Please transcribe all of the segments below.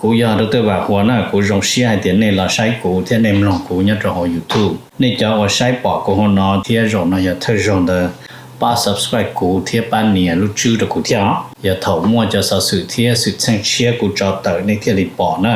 กูอยากรู้ตัวว่าหัวหน้ากูรงเสียเดี๋ยวนี้เราใช้กูที่ในลองกูเนี่ยจะหอ YouTube นี่จะว่าใช้ปอกกูหัวหน้าที่รงนะอย่าเธอรงเด้อป้า subscribe กูที่ป้าเนี่ยรู้ชื่อ的กูที่อย่าถอมั่วจะสสื่อที่สื่อแจ้งเชียกูจะเตอในที่รีปอนะ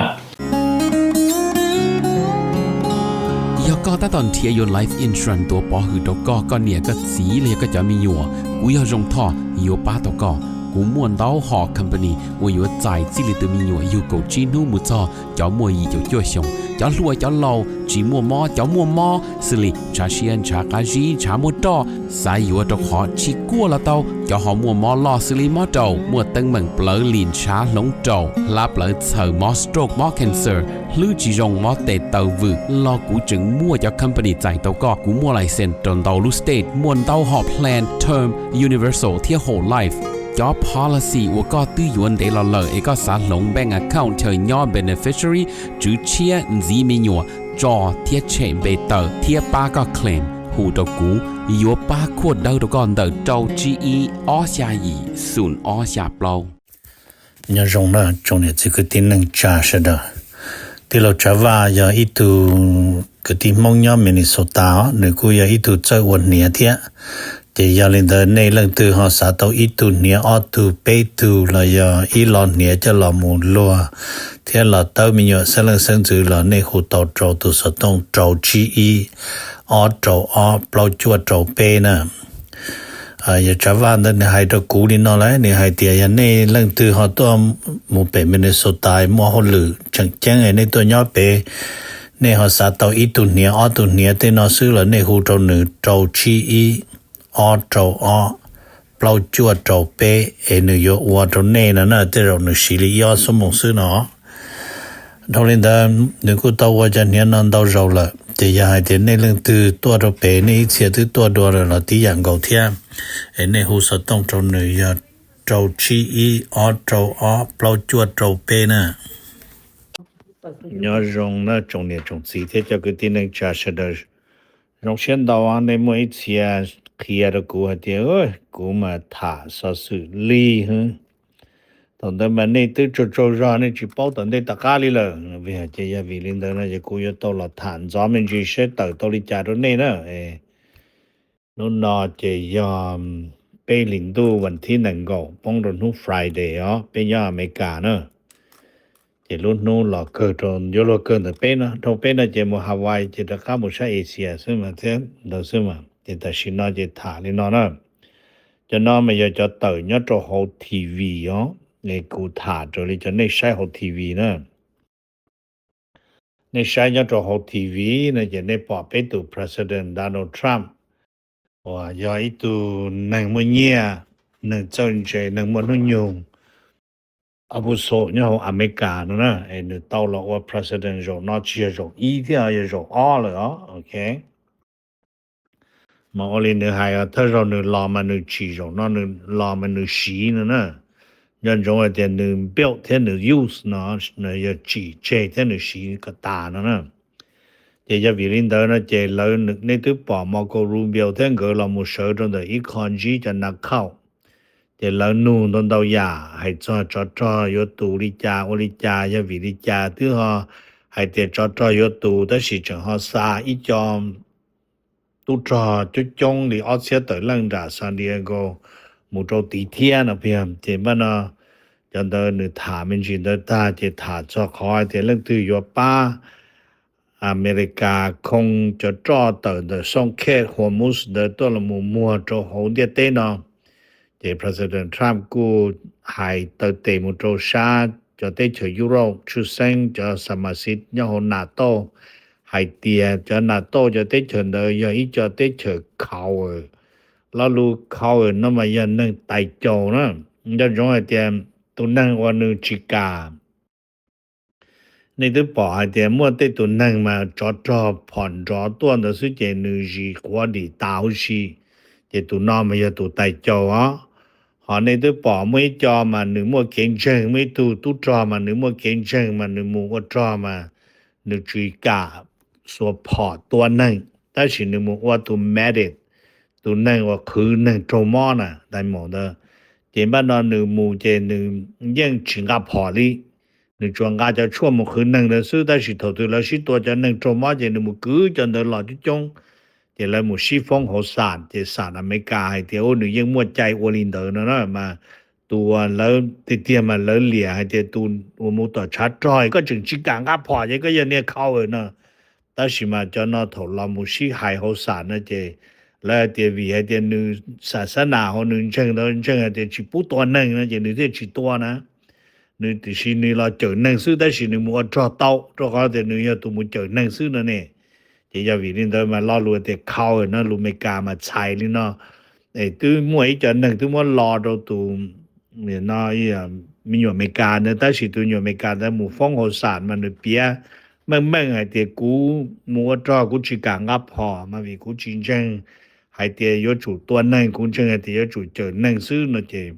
ก็ตอนเทียยน Life Insurance ตัวปอหือตก็เนี่ยก็สีเลยก็จะมีอยู่กูอยากรงท่ออยู่ป้าตก็กูม่วนเต้าหอ company 我有在这里的มีอยู่有够จีนูมุจอจะมัวอีจะจ่วยชงจะรวยจะเล่าจีมัวมอจะมัวมอสิลิชาเชียนชากาจีชามัวตอสายอยู่ตะขอชิกัวละเต้าจะหอมัวมอลอสิลิมอเต้ามัวตึงเหมือนเปลือลินชาหลงเต้าลาเปลือเสือมอสโตรกมอ cancer หรือจีรงมอเตเต้าวืลอกูจึงมัวจะ company ใจเต้าก็กูมัวไลเซนตนเต้าลูสเตทมวนเต้าหอ plan term universal ที่ whole life job policy 我ก็ตื้อยวนได้ละเลยเอกสารลง bank account เธอย่อ beneficiary จื้อเชียจีมีหยัวจอเทียเชมเบเตอร์เทียป้าก็ claim หูตะกูยัวป้าขวดเดาตะก่อนเดาเจ้า GE อ้อชายีศูนย์อ้อชาเปล่าอย่ารงนะจงเนี่ยจะคือที่นึงจ่าซะเด้อที่เราจะว่าอย่าอีตูคือที่มองย่อมินนิโซตาหรือกูอย่าอีตูเจ้าวันเนี่ยเทียจะยาลินเดในเรื่องตัวหอสาตอีตุเนี่ยออตูเปตูละยาอีลอนเนี่ยจะละมูลัวเทียละเต้ามีอยู่เสลังเซิงจือละในหูตอโจตุสตงโจจีอีออโจออเปล่าจัวโจเปนะอย่าจะว่าในให้ตะกูนี่นอเลยในให้เตียในเรื่องตัวหอตัวหมู่เป็นมินนิโซตายมัวฮอลือจังแจ้งในตัวย่อเปในหอสาตอีตุเนี่ยออตุเนี่ยเตนอซื้อละในหูโจหนึ่งโจจีอีออโจออเปล่าจัวโจเปนโยวัวโจเน่นะเตเราหนึ่งสิริยอสมงซื้อเนาะทอลินดาหนึ่งกูตัวว่าจะเนี่ยนันดาวเราละจะยาให้เดในเรื่องตัวโจเปในเสียตัวดัวละที่อย่างเก่าเทียในหูสตงโจหนึ่งยาโจชีอีออโจออเปล่าจัวโจเปนะยอรงนะจงเนี่ยจงสีเทจะคือที่หนึ่งจ่าเสดรงเช่นดาวในมวยเสียเคลียร์กูฮะเดียวกูมาถ่าสสุลีฮะตอนนั้นมันนี่ตื้อโจรอนี่จีเป้าตอนได้ตะกาลีเลยเวียเจียวิลินเดนะจะกูอยู่ตัวละฐานจอมันจีเสตตัวลิจารุนี่นะนู่นนอเจียมไปลิงดูวันที่หนึ่งก็ป้องรนุฟรายเดย์เป็นยาอเมริกาเนาะเจรุ่นนู้นหลอกเกิดตอนยุโรปเกิดแต่เป็นนะทงเป็นนะเจมฮาวายเจตะข้ามุชาเอเชียซึ่งมาเท่เราซึ่งมาเจตชินอเจถานี่นอนะจะนอไม่อยากจะเต่อยอดโจโฮทีวีในกูถาโจลิจะในใช้โฮทีวีนะในใช้ยอดโจโฮทีวีนะจะในปอบไปตัว President Donald Trump ว่าอย่าอีตัวหนังมันเนี่ยหนังเจ้าเจหนังมันหุ่นยงอาวุโสเนี่ยของอเมริกานะเนี่ย到了我 president 就那接着一定要就了OK มาอลินเนี่ยให้ถ้าเราเนี่ยรอมันเนี่ยชีจงนั่นเนี่ยรอมันเนี่ยสีนะยันจงไอ้เดี๋ยวเนี่ยเบี้ยวเท่าเนี่ย use นะเนี่ยจีเจเท่าเนี่ยสีก็ตานะเดี๋ยววิลินเดอร์นะเจเราเนี่ยตัวป่อมาก็รูเบี้ยวเท่าก็เราหมดเสือจนเดี๋ยวอีกคนจีจะนักเข้าเดี๋ยวเรานู่นต้นดาวยาให้จออยู่ตูลิจาโอลิจายาวิลิจาที่ฮะให้เดี๋ยวจออยู่ตูแต่สิจังฮะซาอีจอมตุจอจุจงหรือออเซียตลังดาซานดิเอโกมูโจตีเทียนะเพียงเจมันนะจันเดนถามันจินเดตาเจถาจอคอยเดี๋ยวเรื่องที่อยู่ป้าอเมริกาคงจะจอเตอส่งแค่หัวมุสเดตัวละมัวโจโหเดียเตนะเจ President Trump กูให้เตเตมุโจชาจะได้เฉยยุโรปชุเซงจะสมาชิกยอนาโตให้เตียจะนาโตจะได้เฉยเดยอีจะได้เฉยเขาแล้วรู้เขานั่นมายันนึงไตโจนะจะจงไอเตียตัวนั่งวันนึงชิกาในตัวป่อไอเตียมั่วได้ตัวนั่งมาจอผ่อนจอตัวนั้นสุดเจนึจีกว่าดีตาวชีเจตัวนอมาอย่าตัวไตโจหอในตัวป่อไม่จอมาหนึ่งมั่วเก่งเชิงไม่ตู้จอมาหนึ่งมั่วเก่งเชิงมาหนึ่งมั่วจอมาหนึ่งจีกาสัวพอตัวนั่งแต่สิหนึ่งมั่วตัวแมดิตตัวนั่งว่าคือนั่งโจมอนะได้หมดเด้อเจบ้านนอนหนึ่งหมู่เจหนึ่งยังชิงกับพอลี你专家就ชั่วโมงคืนนึง的是但是头头了许多就能做嘛就你们cứ就能老这种就来么西方好散就散อเมริกาให้เดี๋ยว你ยังมัวใจวลินเดอร์นะมาตัวแล้วติดมาแล้วเหลี่ยให้เดี๋ยวตัว我们ต่อชัดจอยก็จึงจิกางก็พอจะก็ยังเนี่ยเข้านะ但是嘛就那头老么西还好散那就แล้วเดี๋ยววิให้เดี๋ยวนึศาสนาเขานึเชิงแล้วเชิงเดี๋ยวจิปุตัวนึงนะเดี๋ยวนึจิตัวนะ你就是你了做能事但是你没做到做好的你要都没做能事了呢就要为领导嘛老路的靠那路没干嘛菜哩喏都每一做能都没老到都那呀没有没干的但是都有没干的没放好散嘛你别慢还得กู没做กู去干啊跑嘛为กู真正还得要做多能กู真还得要做能事那就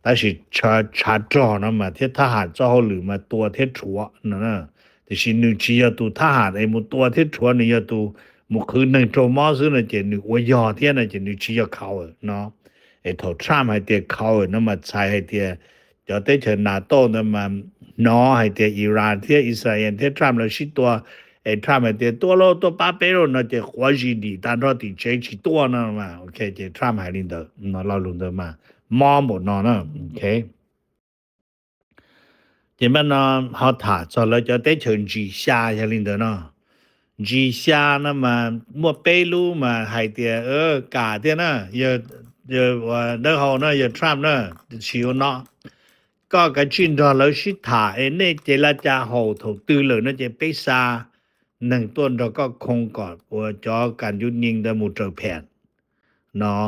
但是查找那么ที่ทหารเจ้าหรือมาตัวที่ชัวนั่นน่ะแต่สินึก要ตัวทหารไอ้หมู่ตัวที่ชัวนี่要ตัวหมู่คือนึงโจมอซึ่งน่ะจะนึกว่ายอที่น่ะจะนึก要เข้าเนาะไอ้ทอทรัมป์ให้เตียเข้านั่นมาใช้ให้เตียจะได้เชิญนาโต้นั่นมาเนาะให้เตียอิหร่านที่อิสราเอลที่ทรัมป์แล้วสิตัวไอ้ทรัมป์ให้เตียตัวโลตัวปาเปโรน่ะจะหัวจีดี但รอติเจสิตัวนั่นมาโอเคจะทรัมป์ให้ลินเดอเนาะเราลุนเดอมา毛不喏呢 OK 这边呢好他做了就得成绩下下领的呢绩下那么莫背路嘛还得嘎的呢也我那后呢也 Trump 呢ชิวเนาะก็กระจินรอแล้วสิถ่าเนี่ยเจรจาโหถูกตื้อเลยนะจะไปซา1ต้นเราก็คงก่อนว่าจอการยุดยิงได้หมู่เจอแผนเนาะ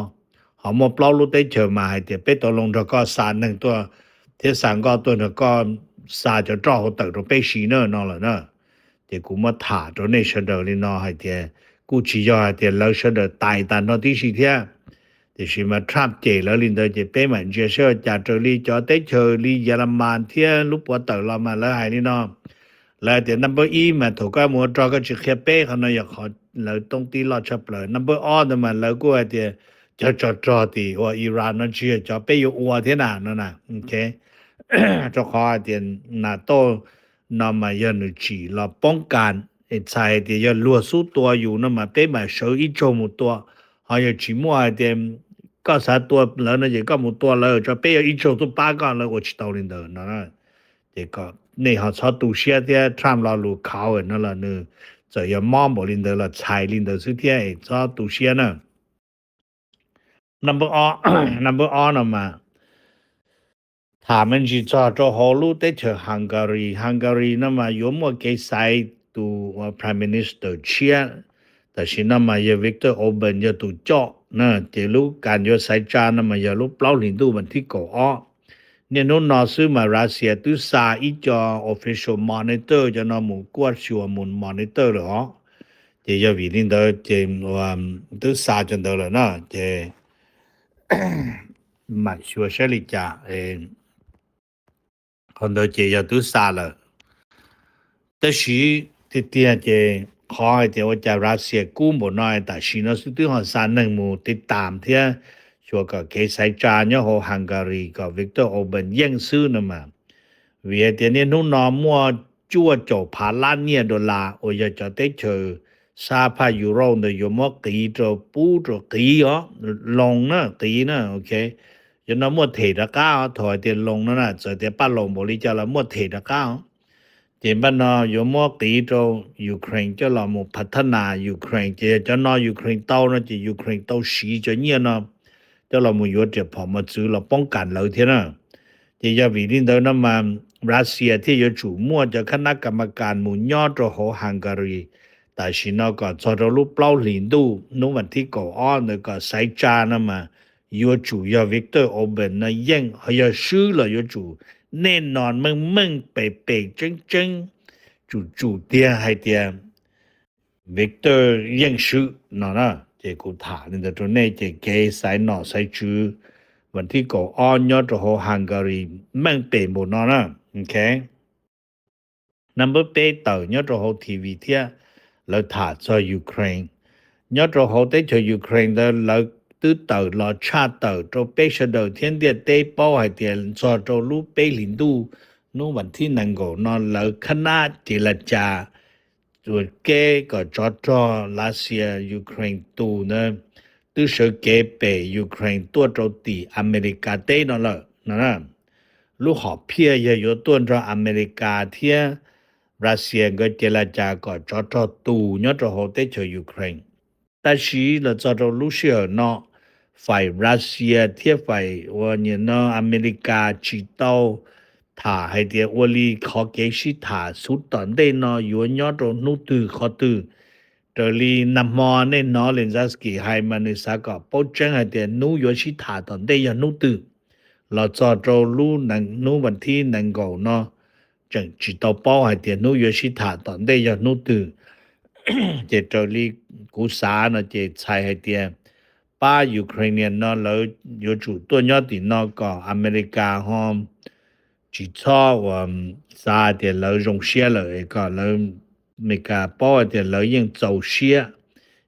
họ một bao lúc đấy chờ mà hay thì biết tổ lông cho có sản nângตัวthế sản cóตัวnó có sản cho cho họ tự rồi bé xí nữa nó là nữa thì cũng mà thả cho nên sẽ đợi lên nó hay thì cũng chỉ cho hay thì lâu sẽ đợi tài tàn nó tí xí thế thì khi mà Trump chế là lên tới thì bé mạnh chưa sẽ trả trợ lý cho tới chờ lý German thế lúc bỏ tự là mà là hay lên nó là thì number E mà thủ cái mua cho cái chữ khép bé họ nói họ là tông tí lo chấp lời number O mà là của thì cho thìว่าอิหร่านนั่นเชื่อจะไปอยู่อัวที่น่ะนั่นน่ะโอเคจะขอเตียนนาโตนำมายันจีเราป้องกันไอ้ชายที่จะลัวสู้ตัวอยู่นั่นมาเป็นมาเสืออีโจมุตัวเขาจะจีมัวเตียนก็สาตัวแล้วนั่นจะก็มุตัวแล้วจะไปอีโจตัวป้ากันแล้ว我知道了的นั่นน่ะ这个你好操读些的ทรัมป์เราลูกเขานั่นล่ะเนี่ยจะ要มองบ่ลินเดอละชายลินเดอสุดที่ไอ้操读些呢number on 嘛他们去做好路的去 Hungary 那么有么给塞都 Prime Minister 签但是那么也 Victor Orban 也都做那这路感觉塞家那么也路不领导问题搞啊你侬那是嘛 Russia 都杀一家 official monitor 就那么过去我们 monitor 了啊这要为领导这都杀着到了呢这mà xua sẽ lý trả còn đôi chế giờ tôi xa了但是thì tiền chế khó thì 我在 Russia 估冇nói但是nó是對我三能冇ติดตามที่ชัวก็เคยใช้จานเนี่ยโห Hungary ก็ Victor Orban ยังซื้อนะมาเวียเดี๋ยวนี้นู้นนอมัวจั่วโจพาล้านเนี่ยดอลลาร์โอ้ยจะได้เจอซาพายูโรเนี่ยอยู่มอกี่ตัวปูตัวกี่อ๋อลงนะกี่นะโอเคยันมัวเทตะก้าถอยเตียนลงนั่นน่ะจะเตียป้าลงบริจาคละมัวเทตะก้าเตียนบ้านนออยู่มอกี่ตัวยูเครนจะเรามัวพัฒนายูเครนจะนอยูเครนเต้านะจะยูเครนเต้าสีจะเนี่ยนะจะเรามัวอยู่จะพอมาซื้อเราป้องกันเราเท่านั้นจะอย่าวิรินเดินมารัสเซียที่อยู่จู่มัวจะคณะกรรมการมุนยอดตัวโหฮังการีแต่สินะก็จะเราลูกเปล่าหลินดูนู้วันที่ก่ออ้อนแล้วก็ใส่จานนะมาอยู่จู่ยาวิกเตอร์โอเบนนะยังเขาจะซื้อเลยอยู่จู่แน่นอนมึงเป๊ะจังจู่เดียให้เดียวิกเตอร์ยังซื้อนั่นนะเจ้ากูถามนี่แต่ตัวนี้เจ้าเกย์ใส่หน่อใส่จื้อวันที่ก่ออ้อนยอดตัวฮังการีมึงเป๊ะหมดนั่นนะโอเค number 8ต่อยอดตัวทีวีเทียแล้วถ่าcho Ukraine ยอดตัวได้cho Ukraine แล้วตื้อต่อรอชาติต่อตัวเป้เสดอเทียนเดียเต้ป้อให้เตียนchoตัวลูกเป้หลินดู นู่วันที่นังโกนอนแล้วคณะเจรจาตัวเก้ก็จอดรัสเซียยูเครนตูนะตื้อเสเกเปยูเครนตัวโจตีอเมริกาเต้นละนะลูกหอเพียอยู่ตัวจอเมริกาเทียรัสเซียก็เจรจาก็จอดตูยอดโหเตเชยูเครนแต่ชีเราจอดลูเซียเนาะฝ่ายรัสเซียเทียฝ่ายวันนี้เนาะอเมริกาจิตเอาถ้าให้เดียวลีขอเกชิถ้าสุดตอนได้เนาะอยู่ยอดนุตือขอตือเดลีนำมอเนี่ยเนาะเลนซัสกี้ให้มันในสักก็ป้องจังให้เดียวนูอยู่ชิถ้าตอนได้ยนุตือเราจอดรู้นังนูวันที่นังgoเนาะจังจิตเอาป้อให้เดียวนูอยู่ชิถ้าตอนได้ยนุตือเจเดลีกูสาเนาะเจใช้ให้เดียวป้ายูเครเนียนเนาะแล้วอยู่จุดตัวยอดติเนาะก็อเมริกาฮอมจิตซาเดียวเรารงเชียเลยก็เราไม่กล้าป้อเดียวเรายังเจ้าเชีย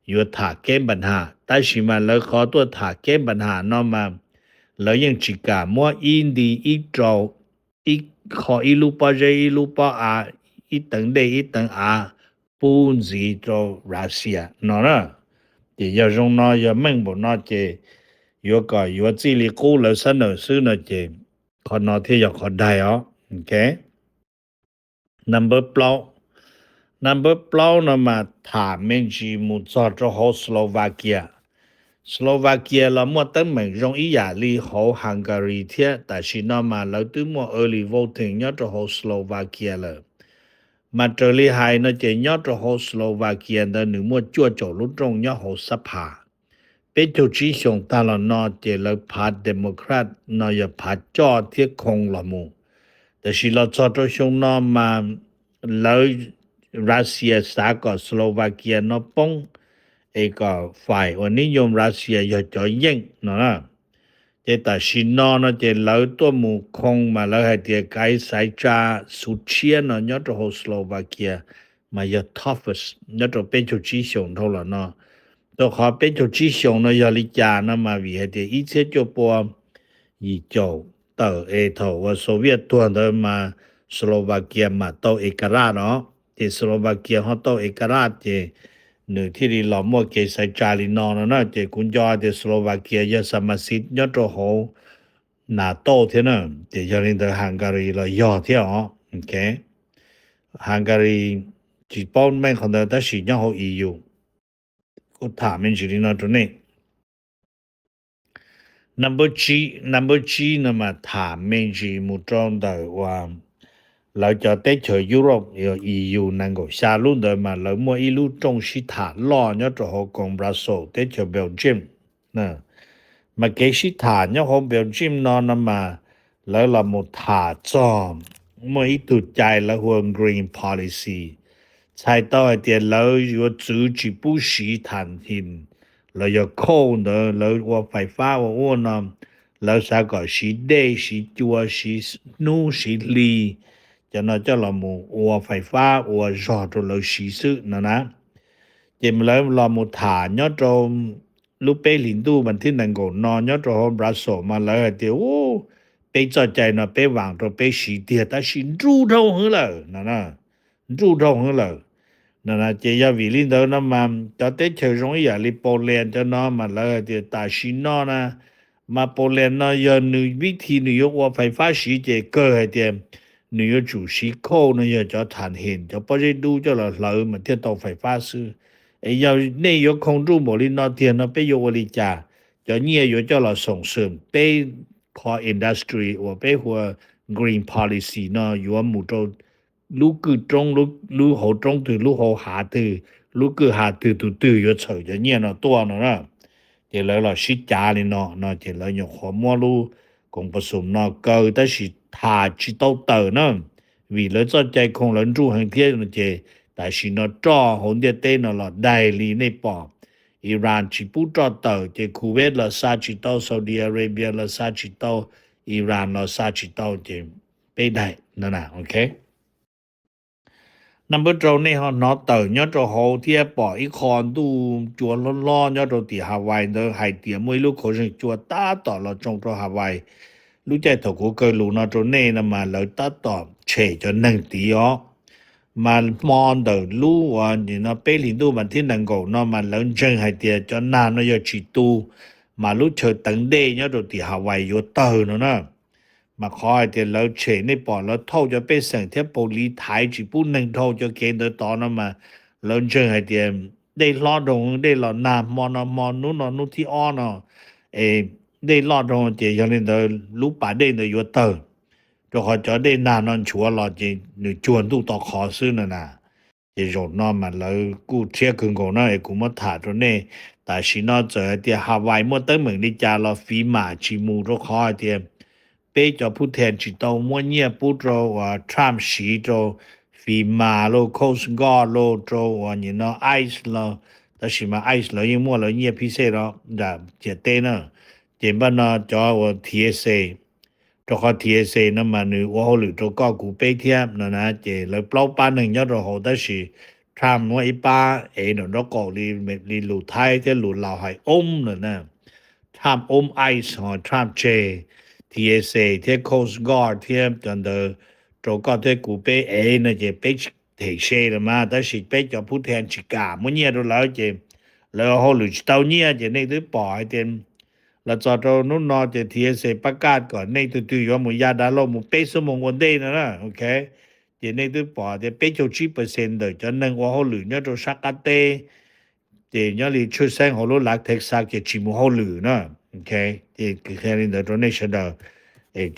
อยู่ถาแก้ปัญหาแต่สิมาเราขอตัวถาแก้ปัญหาเนาะมาเรายังจิกามัวอินดีอีโจอีขออีลูปอเจอีลูปออาอีตังเดอีตังอาปูนซีโจรัสเซียเนาะนะเดี๋ยวรงเนาะอย่ามั่งบ่เนาะเจอยู่ก็อยู่จิลิกูแล้วเสนอซื้อเนาะเจขอนอที่อยากขอได้อ๋อโอเค number เปล่า number เปล่านะมาถามเมนจีมุจอดโฮสโลวาเกียสโลวาเกียละมัวตั้งเหมือนรงอียาลีโฮฮังการีเทียแต่ชินามาแล้วตึมัว early voting ยอดโฮสโลวาเกียเลยมาเจอลีไฮนะเจยอดโฮสโลวาเกียนะหนึ่งมัวจั่วโจลุตรงยอดโฮสภาเป็นจุดชี้ชงตาละนอเจแล้วพาร์ตเดโมแครตนอยพาร์ตจอเทียคงละมูแต่สิเราจอดชงนอมาแล้วรัสเซียสากอสโลวาเกียนอปงเอกฝ่ายวันนิยมรัสเซียยจ่อยิ่งเนาะเจตาชินอนะเจแล้วตัวหมู่คงมาแล้วให้เตียไกสายจาสุเชียนยอดโฮสโลวาเกียมายอทัฟสยอดเป็นจุดชี้ชงเท่าละเนาะตัวขอเป็นจุดชี้ชงเนาะยอลิจานะมาวิให้เตียอีเชจปัวอีโจเตอเอโทว่าโซเวียตตัวเดิมมาสโลวาเกียมาโตเอกราชเนาะที่สโลวาเกียฮอโตเอกราชเจหนึ่งที่ลีหลอมมัวเกใส่จาลินอนนะเจกุญจอเจสโลวาเกียยสมาชิกยอดโหนาโตเท่านั้นเจยอลินเดฮังการีละยอเที่ยวโอเคฮังการีจีป้อนแม่งของเดแต่สิยอเฮา EU ก็ถามมันจิลินอตัวนี้ number G นะมาถามมันจิมุจองได้ว่าเราจะได้เจอยุโรป有 EU 能够下路的嘛เรามัวอี路中西塔ล้อยอดโหกงบราโซได้เจอเบลเยียมนะมาเกสิถานยอดโหเบลเยียมนอนมาแล้วเราหมดถาจอมมัวอีตุใจแล้วหัว green policy ใช้ต่อเดียวเราอยู่จูจิบุสีฐานหินเรา要扣的เราว่าไฟฟ้าว่านะเราสากอสีเดสีจัวสีนูสีลีจะน่าจะเราหมู่ว่าไฟฟ้าว่าจอดเราสีซื้อนะเจมแล้วเราหมู่ฐานยอดลูกเป้ลินดูมันที่นังโกนอนยอดบราโซมาแล้วเดี๋ยวไปจอดใจนะไปวางตัวไปสีเดียแต่สีรูเท่าหือเลยนะรูเท่าหือเลยนะเจียวิลินเดินน้ำมันจะเตะเชยรงอย่าลิโปแลนด์จะนอนมาแล้วเดี๋ยวตาชินอนะมาโปแลนด์นะยันนึวิธีนิยกว่าไฟฟ้าสีเจเกิดเดีย你要主席扣呢要叫弹性就不是都叫了老嘛电到ไฟฟ้าซื้อ要内有控制某里那天呢被有我里家叫你也有叫了送审被 call industry 我被或 green policy 呢有我母州ลูกคือตรงลูกหัวตรงถือลูกหัวหาถือลูกคือหาถือตื้ออยู่เฉยจะเนี่ยเนาะตัวเนาะเดี๋ยวเราชิดจาเลยเนาะเดี๋ยวเราอยู่หัวมัวลูกกงผสมเนาะเกิดแต่สิถาจิตเตอเนาะวิเลยจะใจคงหลันจูหังเทียนเจแต่สิเนาะจ่อหนเดียเต้เนาะละได้ลีในปอบอิหร่านจิปูจ่อเตอเจคูเวตละซาจิตซาอุดิอาระเบียละซาจิตอิหร่านละซาจิตเจไปได้นั่นน่ะโอเคnumber 3นี่ฮะเนาะเตอยอดโหเทียปออีคอนดูจัวล้อนๆยอดตีฮาวายเดอไฮเตียมวยลูกโคชจัวตาต่อละจงตัวฮาวาย รู้ใจถกูเกลูนอตรเน่นะมาแล้วตัดตอบเฉจน1ตีอ๋อมามอนเดรู้ว่านี่นะเปลินดูมันที่นังโกเนาะมันแล้วจังให้เตียจนนานเนาะยอจิตูมารู้เฉตังเดเนาะโดติฮาวายอยู่เตอเนาะนะมาขอให้เตียแล้วเฉในปอแล้วเท่าจะไปสั่งเทียปุรีไทยจิปุนึงเท่าจะเกณฑ์ตอนนั้นมาแล้วจังให้เตียได้ลอดงได้ลอดนามอนมอนนู้นนู้นที่อ้อเนาะได้ลอดงเจยังนี่เดรู้ป่าได้เนอยู่เตอ就好叫你那能出了就你转度到考试了呢，这种那么老古铁跟讲那也古么他着呢，但是那这点哈外么等门的家了飞马去木着好点，被叫不天知道么年不着啊，唱戏着飞马咯，Coast Guard 咯着啊，你那 ice 咯，但是嘛 ice 了因么了你也比赛了，那绝对呢，这边呢叫我 TSA。cho khó TSA nó mà nữ ô lử cho có cụ bê thiếp nó nà chế lời plau ba nâng nhớ rồi hồ ta sĩ tham nó ý ba nó có li lù thai thế lù lào hải nữa nè tham ice hoặc tham chê TSA thế Coast Guard thiếp cho đờ cho có thế cụ bê nó chế bê thể xê là mà ta sĩ bê cho phút thèn chỉ cả mỗi nhé rồi lão chế lời hồ lử tao nhé chế này thứ bỏ hay tênแล้วจอดนู้นนอจะ TSA ประกาศก่อนในตัวอยู่มุยาดาโลมุเปสมงวันเดนะโอเคเดี๋ยวในตัวปอจะเป90%เลยจะนึงว่าเขาหรือเนี่ยตัวสักเตเดี๋ยวเนี่ยลิชุดแสงของรถหลักเท็กซัสจะชิมเขาหรือนะโอเคเดี๋ยวแค่นี้เดี๋ยวในเชด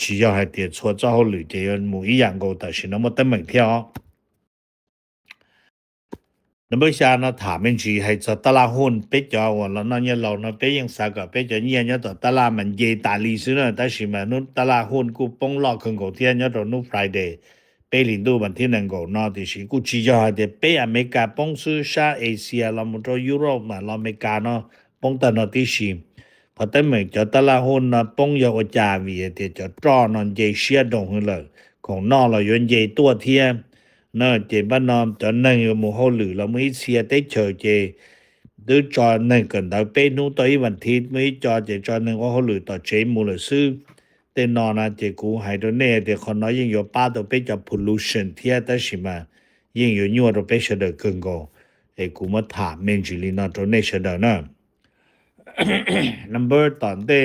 只要係啲錯咗好類嘅冇一樣個，但是那麼得明條。那麼下呢，他們只係做ตลาดหุ้น比較我了，那些老呢比อย่าง啥個比較年呢做ตลาดมันเย大利息呢，但是嘛，นู้ตลาดหุ้นกูปงลอกขึ้น個天呢做นู้ Friday ไป領導มันที่能夠呢，就是กู只要係啲比อเมริกาปงซื้อชาเอเชียเรามัน做ยุโรป嘛，เราอเมริกาเนาะปงแต่นอที่สิพอแต่เหมือนจะตลาดหุ้นนะปงยาวจาวีที่จะตรอนอนเยเชียดงเลยของนอเรายนเยตัวเทียเนาะเจบ้านนอมจะนั่งอยู่หมู่ห้องหรือเราไม่เสียได้เฉยเจดูจอนั่งกันเราเป็นนู้ตัวอีวันทีไม่จอเจอนั่งว่าห้องหรือต่อเจมูลซื้อแต่นอนนะเจกูให้ตัวเนี่ยเดี๋ยวคนน้อยยิ่งอยู่ป้าตัวเป็นจะ pollution เทียแต่สิมายิ่งอยู่ยั่วตัวเป็นเสด็จกันก็กูมาถามเมนจิลีนอตัวเนี่ยเสด็จนะ number ตอนเต้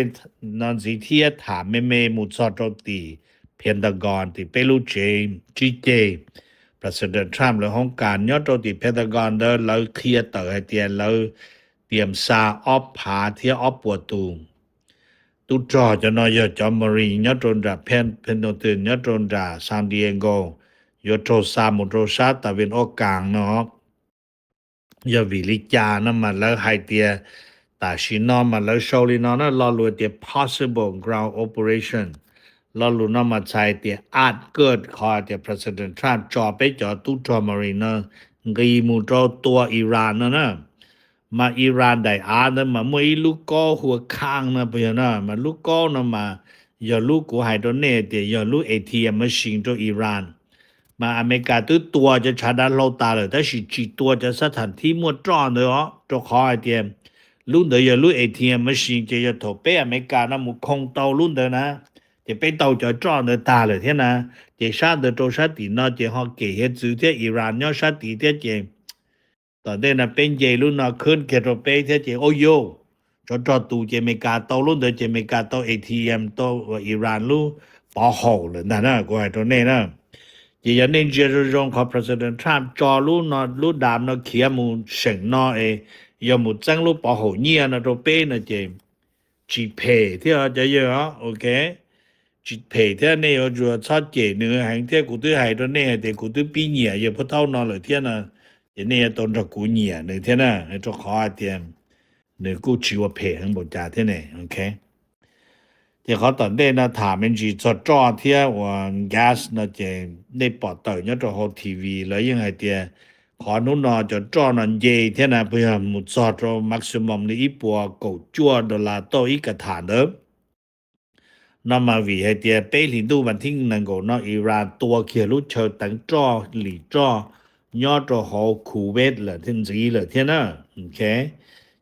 นอนสิเทียถามเมมุดซอดตีเพนตากอนที่เปรูเจจีเจPresident Trump เลยของการยอดตัวที่เพนตากอนเดินแล้วเคลียร์ต่อให้เตียนแล้วเตรียมซาออฟผาเทียออฟปวดตูตุจอจะนอยจอมมารียอดตรงจากเพนโนตินยอดตรงจากซานดิเอโกยอดโตซามุโตซาตะวันออกกลางเนาะยอวิลิจานะมันแล้วให้เตียแต่ชินอมันแล้วโชลินอนะรอรู้เตีย possible ground operation รอรู้นะมาใช้เตียอาจเกิดขอเตีย President Trump จอไปจอตุจอมารีนะกีมูจอตัวอิหร่านนะมาอิหร่านได้อานะมาไม่ลูกก็หัวข้างนะเพื่อนนะมาลูกก็นะมาอย่าลูกกูให้ตัวเนี่ยเตียอย่าลูก ATM machine ตัวอิหร่านมาอเมริกาตัวจะชาดาโลตาเลยแต่สิจีตัวจะสถานที่มั่วจอเนาะตัวขอให้เตียรุ่นเดียวรุ่น ATM machine จะถูกไปอเมริกานะมุคงเตารุ่นเดียวนะจะไปเตาจะจอเนื้อตาเลยเท่านะจะชาติโจชาตินะจะเขาเกี่ยจื้อที่อิหร่านเนี่ยชาติที่จะตอนเดินเป็นเจรุ่นนะขึ้นเกตไปที่จะโอโยจอตูจะอเมริกาเตารุ่นเดียวจะอเมริกาเตา ATM เตาอิหร่านรู้ปอห่อเลยนะกูให้ตัวนี้นะจะยันนี่จะรงของ President Trump จอรุ่นนะรุ่นดามนะเขียมูเสียงนะยามุจังรูปปอห่อเนี่ยนะตัวเป็นนะเจจีเพที่เราจะเยอะโอเคจีเพที่นี่เราจะชอบเจเนื้อหางที่กูตื้อหายตัวนี้แต่กูตื้อปีเหนียอย่าพูดเท่านอนเลยที่นะอย่างนี้ตอนจะกูเหนียเลยที่นะให้ตัวขอเตียนเนื้อกูชิวเพทั้งหมดจ่าที่นี่โอเคที่เขาตอนเด่นนะถามมันจีจะจ่อที่ว่าแก๊สนะเจในปอดเต๋อเนี่ยตัวเขาทีวีแล้วยังไงเตียขอนู้นนอจะจ่อนันเย่ที่นะเพื่อมุดซอดเราแม็กซิมัมในอีปัวกูจั่วดอลลาร์โตอีกฐานเดิมนำมาวิให้เตียเป้ลินดูมันทิ้งนังโกนออิหร่านตัวเขียรุเชิญตั้งจ่อหลีจ่อยอดตัวเขาคูเวตเลยทิ้งสีเลยเท่านะโอเค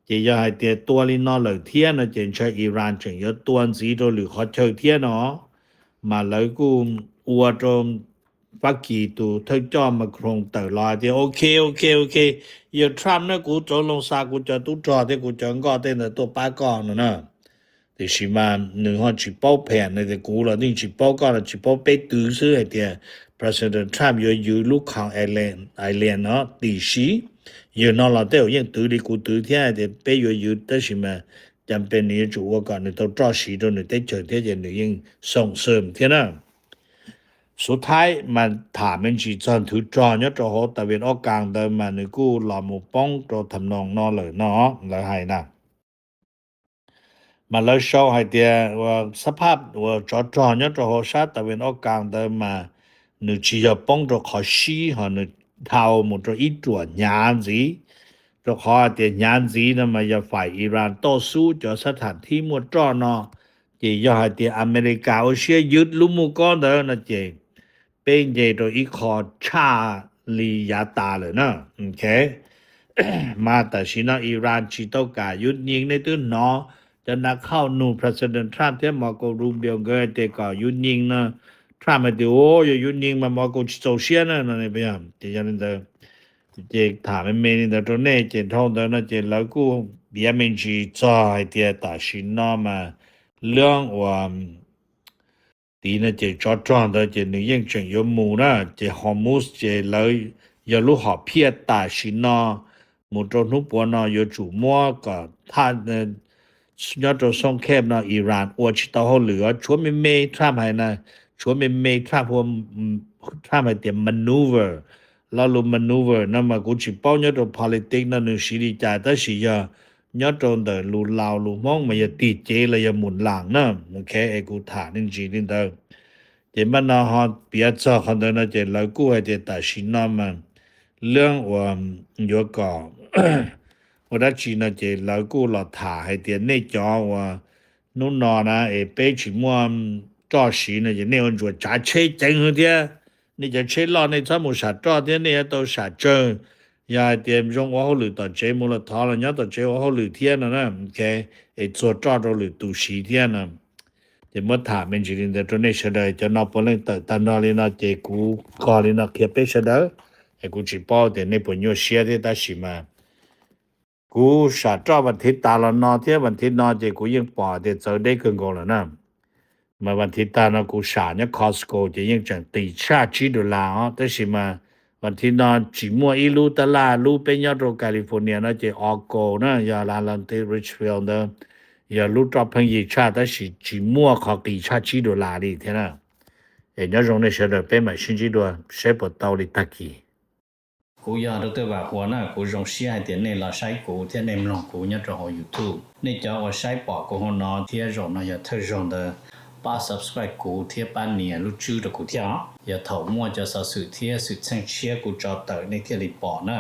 จะยาให้เตียตัวลินนอเลยเทียนะเจนใช้อิหร่านเฉยตัวสีตัวหรือเขาเชิญเทียเนาะ mà lấy cô ua trong phát kỳ tù thức cho mà không tự lo thì ok giờ Trump nó cũng cho lòng xa cũng cho tú trò thì cũng cho ngõ tên là tôi ba con nữa nè thì xí mà nếu họ chỉ bảo phèn này thì cũng là nên chỉ bảo con là chỉ bảo bế tư sư hay thì President Trumpอยู่ลูกของIreland เนาะตีสีอยู่นอนเราได้ยังตื้อดีกูตื้อที่แต่ไปอยู่แต่สิมาจำเป็นนี่จู่ว่าก่อนนี่ต้องจ่อสีตรงนี่ได้เจอที่จะนี่ยังส่งเสริมที่นั่นสุดท้ายมันถามมันจีจอนถือจอเนี่ยจะโหตะเวนออกกลางเดิมมานี่กูหลอมป้องตัวทำนองนอเลยเนาะแล้วให้นะมาแล้วโชว์ให้เดียว่าสภาพว่าจอเนี่ยจะโหชาตะเวนออกกลางเดิมมานึกchỉ要帮助考试和นึกเท่าหมด一ตัวญาณสิจะขอเดียญาณสินะมาอย่าฝ่ายอิหร่านต่อสู้จะสถานที่หมดจอเนาะจะอย่าให้เดียอเมริกาเอาเสียยึดลูกมุก้อนเด้อนะเจเป็นเจตัวอีขอชาลียาตาเลยนะโอเคมาแต่สินะอิหร่านจิตกายุดยิงในตื้นเนาะจะนักเข้าหนูPresident Trump ที่มาก็รูเบียงเกเตก็ยุดยิงนะTrump 的有人嘛冇过去走线了那边这样的这他们每年的都那这通的那这老古别人去在的大新那么两万第那这抓抓的这女人真有木啦这项目这老有路好撇大新那木中土波那有主摸个他呢要做送 camp 那伊朗我知道好เหลือชวนไม่ทำให้นะชวนไม่ทำพวกทำให้เตรียม maneuver แล้วรู้ maneuver นั่นมากูจิป้อนยอด politics นั่นนึงสิริจ่ายแต่สิยอยอดตรงเดินรู้ลาวรู้มองมันจะติดเจเลยจะหมุนหลังนะโอเคไอ้กูถามจริงๆเด้อเดี๋ยวมันนะฮะเปียจ้าคนเดินนะเดี๋ยวเรากูให้เดี๋ยวตัดสินนะมันเรื่องว่า有个我的记呢就老古老塔还点那家我弄那呢诶背起么早时呢就那样做驾车整的你就车老那怎么啥早的那都啥整呀点用我好路到这么了他了人到这我好路天了呢 OK 诶做早着路都时天呢就么他们就的做那些的就那不能到那里那这股搞里那开背些的诶估计包的那朋友写的但是嘛กูสาจ้าวันทิตาละนอเที่ยวันทิตนอเจกูยังปอเดเจอได้เกินกแล้วนะมาวันทิตานะกูสาเนี่ยคอสโกจะยังจังตีชาชิดลาอ๋อแต่สิมาวันทิตนอจิมัวอีลูตลาลูเป็นยอดโรแคลิฟอร์เนียนะเจออกโกนะยาลาลันเตริชฟิลด์นะยาลูตรอพังยีชาแต่สิจิมัวขอตีชาชิดลาดิเท่านะเอ็นยอดรงในเสด็จเป็นมาชินจิดัวเสพตาวลิตากีกูอยากรู้ตัวว่าหัวหน้ากูจงเสียเดี๋ยวนี้เราใช้กูที่ในมลงกูเนี่ยจะหอ YouTube นี่จะว่าใช้ปอกกูหัวนอที่จงนะอย่าเธอจงเดอป้า subscribe กูที่ป้าเนี่ยรู้ชื่อ的กูที่อย่าเถ่ามั่วจะสื่อที่สื่อเชิงเชียกูจะเตอในที่รีปอนะ